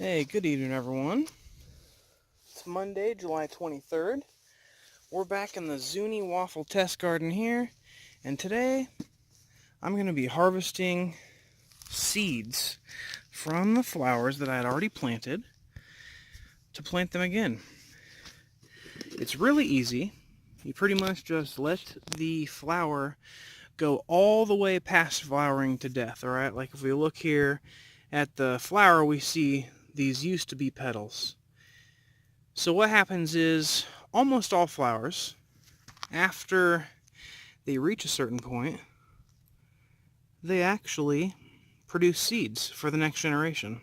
Hey, good evening, everyone. It's Monday, July 23rd. We're back in the Zuni Waffle Test Garden here, and today I'm going to be harvesting seeds from the flowers that I had already planted to plant them again. It's really easy. You pretty much just let the flower go all the way past flowering to death, alright? Like if we look here at the flower, we see these used to be petals. So what happens is, almost all flowers, after they reach a certain point, they actually produce seeds for the next generation.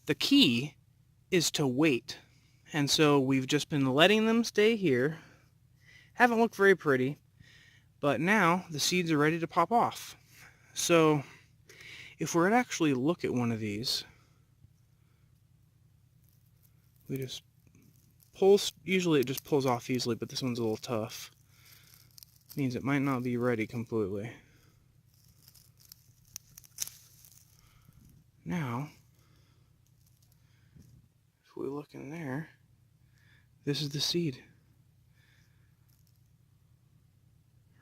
The key is to wait. And so we've just been letting them stay here. Haven't looked very pretty, but now the seeds are ready to pop off. So if we were to actually look at one of these, we just pull, usually it just pulls off easily, but this one's a little tough. Means it might not be ready completely. Now, if we look in there, this is the seed.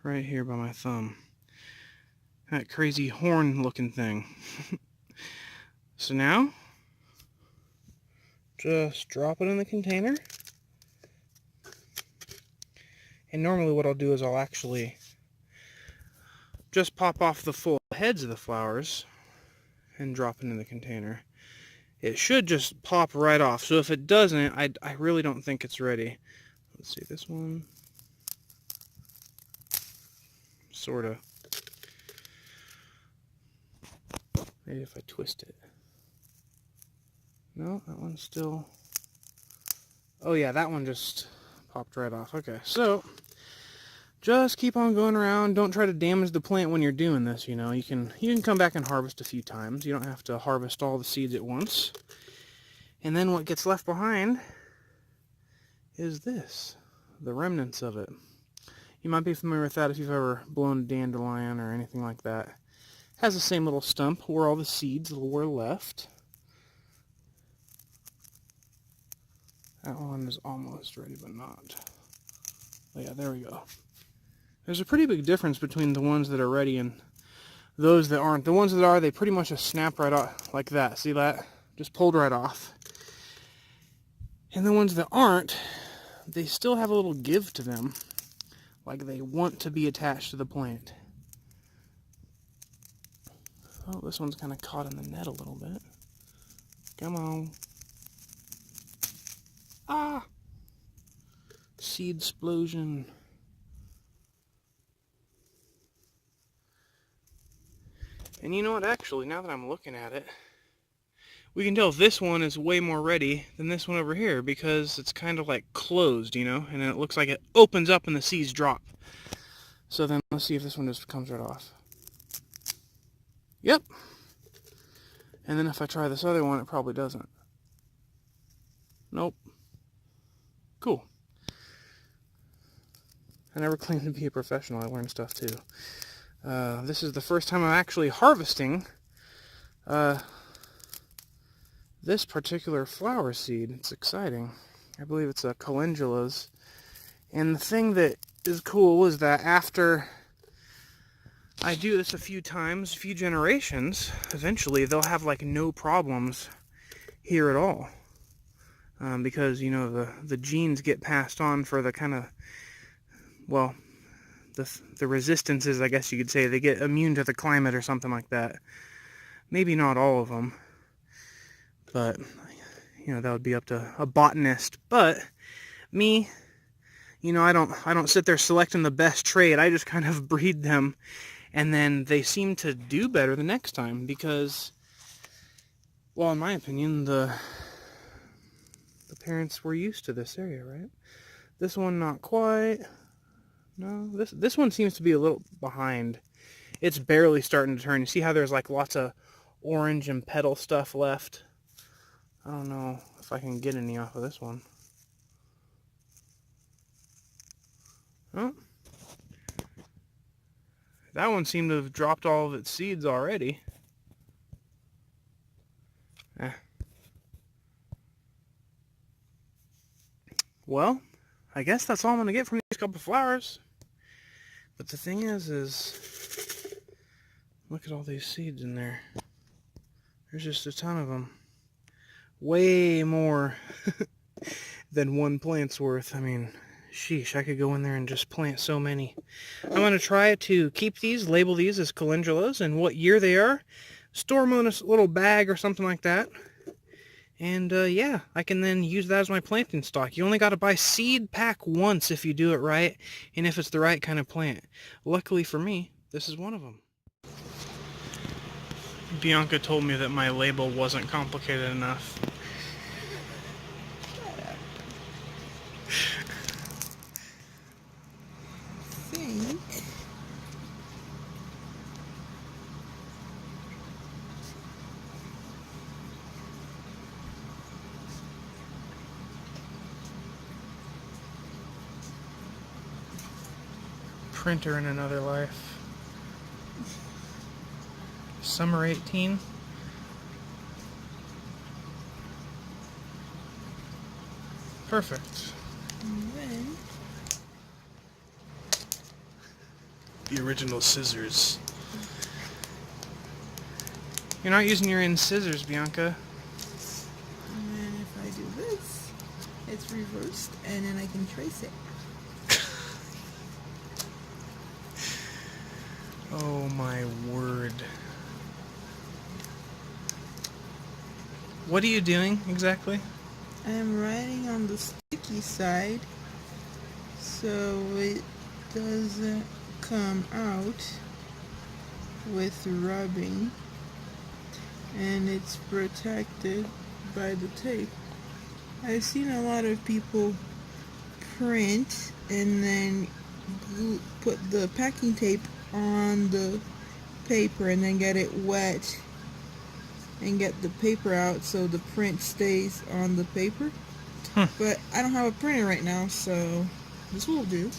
Right here by my thumb. That crazy horn looking thing. So now, just drop it in the container. And normally what I'll do is I'll actually just pop off the full heads of the flowers and drop it in the container. It should just pop right off. So if it doesn't, I really don't think it's ready. Let's see, this one. Sorta. Maybe if I twist it. No, that one's still... Oh yeah, that one just popped right off. Okay, so just keep on going around. Don't try to damage the plant when you're doing this, you know. You can come back and harvest a few times. You don't have to harvest all the seeds at once. And then what gets left behind is this, the remnants of it. You might be familiar with that if you've ever blown a dandelion or anything like that. It has the same little stump where all the seeds were left. That one is almost ready, but not. Oh yeah, there we go. There's a pretty big difference between the ones that are ready and those that aren't. The ones that are, they pretty much just snap right off like that. See that? Just pulled right off. And the ones that aren't, they still have a little give to them. Like they want to be attached to the plant. Oh, this one's kind of caught in the net a little bit. Come on. Ah! Seed explosion. And you know what, actually, now that I'm looking at it, we can tell this one is way more ready than this one over here because it's kind of like closed, you know, and then it looks like it opens up and the seeds drop. So then let's see if this one just comes right off. Yep. And then if I try this other one, it probably doesn't. Nope. Cool. I never claimed to be a professional. I learned stuff too. This is the first time I'm actually harvesting this particular flower seed. It's exciting. I believe it's a calendulas. And the thing that is cool is that after I do this a few times, a few generations, eventually they'll have like no problems here at all. Because, you know, the genes get passed on for the kind of, well, the resistances, I guess you could say. They get immune to the climate or something like that. Maybe not all of them, but, you know, that would be up to a botanist. But me, you know, I don't sit there selecting the best trait. I just kind of breed them, and then they seem to do better the next time because, well, in my opinion, the parents were used to this area, right? This one, not quite. No, this one seems to be a little behind. It's barely starting to turn. You see how there's like lots of orange and petal stuff left? I don't know if I can get any off of this one. Oh. That one seemed to have dropped all of its seeds already. Well, I guess that's all I'm going to get from these couple flowers. But the thing is look at all these seeds in there. There's just a ton of them. Way more than one plant's worth. I mean, sheesh, I could go in there and just plant so many. I'm going to try to keep these, label these as calendulas, and what year they are. Store them in a little bag or something like that. And yeah, I can then use that as my planting stock. You only got to buy seed pack once if you do it right, and if it's the right kind of plant. Luckily for me, this is one of them. Bianca told me that my label wasn't complicated enough. Printer in another life. Summer 18. Perfect. And then the original scissors. You're not using your end scissors, Bianca. And then if I do this, it's reversed, and then I can trace it. Oh my word. What are you doing exactly? I'm writing on the sticky side so it doesn't come out with rubbing, and it's protected by the tape. I've seen a lot of people print and then put the packing tape on the paper and then get it wet and get the paper out so the print stays on the paper. But I don't have a printer right now, so this will do.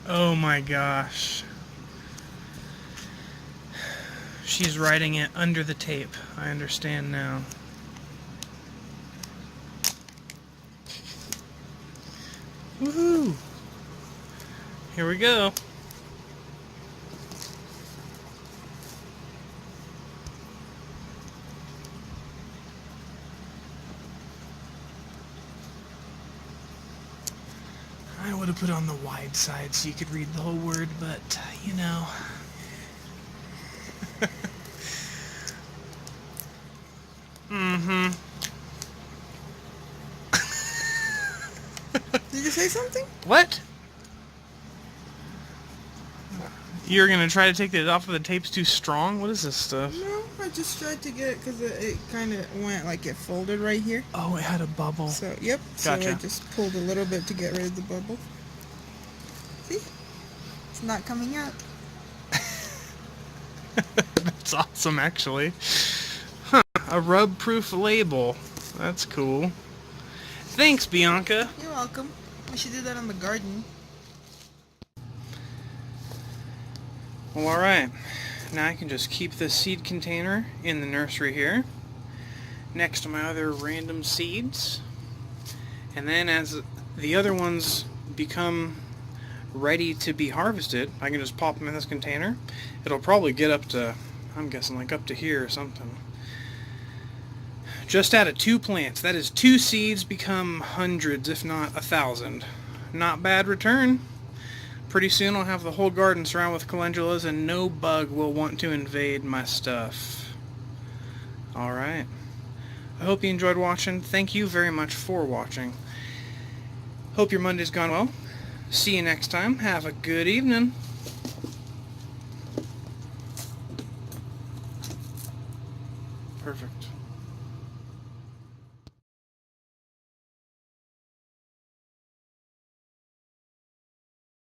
Oh my gosh. She's writing it under the tape. I understand now. Woohoo! Here we go. I would have put on the wide side so you could read the whole word, but you know. Mm-hmm. Did you say something? What? You're gonna try to take it off of the tape's too strong? What is this stuff? No, I just tried to get it because it kind of went like it folded right here. Oh, it had a bubble. So, yep. Gotcha. So I just pulled a little bit to get rid of the bubble. See? It's not coming out. That's awesome, actually. Huh, a rub-proof label. That's cool. Thanks, Bianca. You're welcome. We should do that on the garden. Well, alright. Now I can just keep this seed container in the nursery here, next to my other random seeds. And then as the other ones become ready to be harvested, I can just pop them in this container. It'll probably get up to, I'm guessing, like up to here or something. Just out of 2 plants. That is 2 seeds become hundreds, if not 1,000. Not bad return. Pretty soon I'll have the whole garden surrounded with calendulas and no bug will want to invade my stuff. Alright. I hope you enjoyed watching. Thank you very much for watching. Hope your Monday's gone well. See you next time. Have a good evening. Perfect.